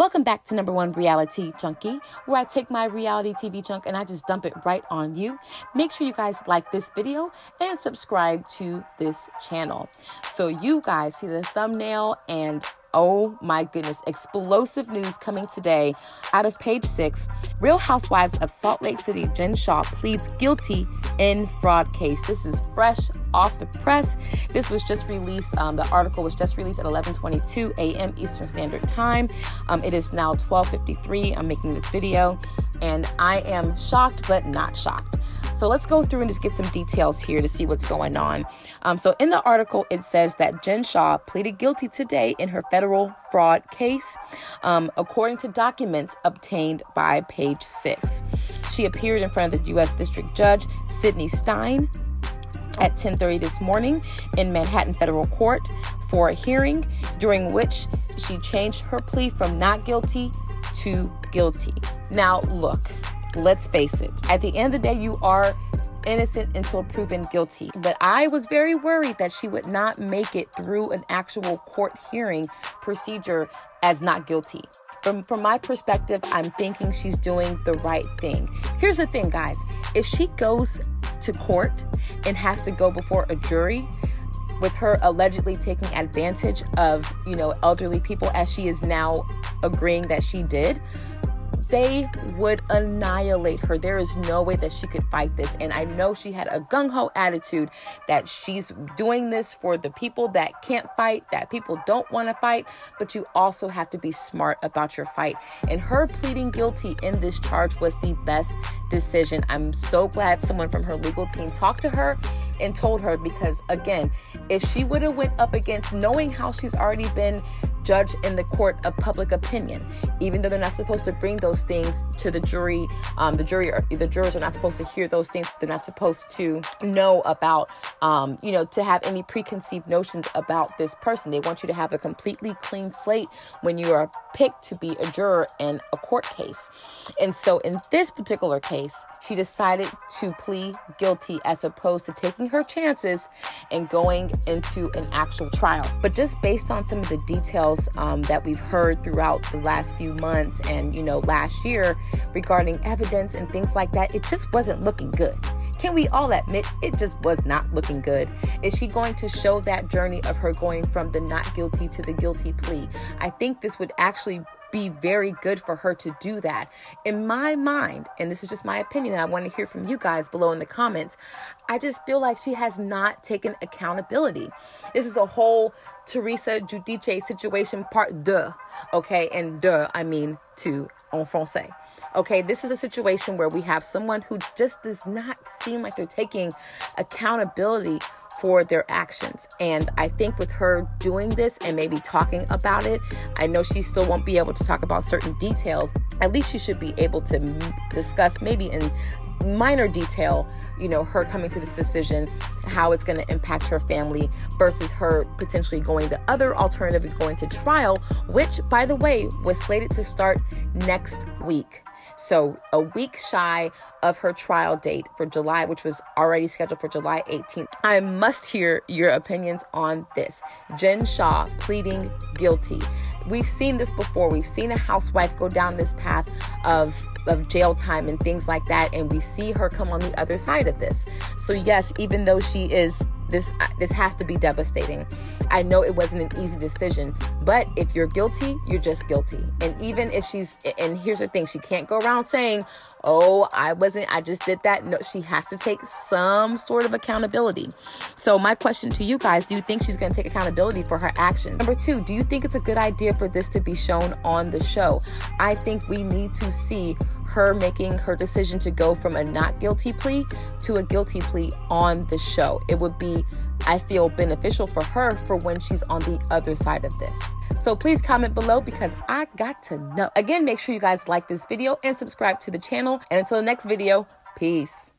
Welcome back to Number One Reality Junkie, where I take my reality TV junk and I just dump it right on you. Make sure you guys like this video and subscribe to this channel. So you guys see the thumbnail, and oh my goodness, explosive news coming today out of Page 6. Real Housewives of Salt Lake City, Jen Shah pleads guilty in fraud case. This is fresh off the press. This was just released. The article was just released at 11:22 a.m. Eastern Standard Time. It is now 12:53. I'm making this video, and I am shocked, but not shocked. So let's go through and just get some details here to see what's going on. So in the article, it says that Jen Shah pleaded guilty today in her federal fraud case, according to documents obtained by Page 6. She appeared in front of the U.S. District Judge Sidney Stein at 10:30 this morning in Manhattan Federal Court for a hearing, during which she changed her plea from not guilty to guilty. Now, look. Let's face it, at the end of the day, you are innocent until proven guilty. But I was very worried that she would not make it through an actual court hearing procedure as not guilty. From my perspective, I'm thinking she's doing the right thing. Here's the thing, guys. If she goes to court and has to go before a jury with her allegedly taking advantage of, elderly people, as she is now agreeing that she did, they would annihilate her. There is no way that she could fight this. And I know she had a gung-ho attitude that she's doing this for the people that can't fight, that people don't want to fight, but you also have to be smart about your fight. And her pleading guilty in this charge was the best decision. I'm so glad someone from her legal team talked to her and told her, because again, if she would have went up against, knowing how she's already been judged in the court of public opinion, even though they're not supposed to bring those things to the jury, the jurors are not supposed to hear those things. They're not supposed to know about, to have any preconceived notions about this person. They want you to have a completely clean slate when you are picked to be a juror in a court case. And so in this particular case, she decided to plead guilty as opposed to taking her chances and going into an actual trial. But just based on some of the details that we've heard throughout the last few months and, last year regarding evidence and things like that, it just wasn't looking good. Can we all admit it just was not looking good? Is she going to show that journey of her going from the not guilty to the guilty plea? I think this would actually be very good for her to do that. In my mind, and this is just my opinion, and I want to hear from you guys below in the comments, I just feel like she has not taken accountability. This is a whole Teresa Giudice situation part deux, okay? And deux, I mean two en français. Okay, this is a situation where we have someone who just does not seem like they're taking accountability for their actions. And I think with her doing this and maybe talking about it, I know she still won't be able to talk about certain details. At least she should be able to discuss maybe in minor detail, her coming to this decision, how it's going to impact her family versus her potentially going the other alternative and going to trial, which, by the way, was slated to start next week. So a week shy of her trial date for July, which was already scheduled for July 18th. I must hear your opinions on this. Jen Shah pleading guilty. We've seen this before. We've seen a housewife go down this path of jail time and things like that, and we see her come on the other side of this. So yes, even though she is this has to be devastating. I know it wasn't an easy decision, but if you're guilty, you're just guilty. And even if and here's the thing, she can't go around saying, oh, I just did that. No, she has to take some sort of accountability. So my question to you guys, do you think she's going to take accountability for her actions? Number two, do you think it's a good idea for this to be shown on the show? I think we need to see her making her decision to go from a not guilty plea to a guilty plea on the show. It would be, I feel, beneficial for her for when she's on the other side of this. So please comment below because I got to know. Again, make sure you guys like this video and subscribe to the channel. And until the next video, peace.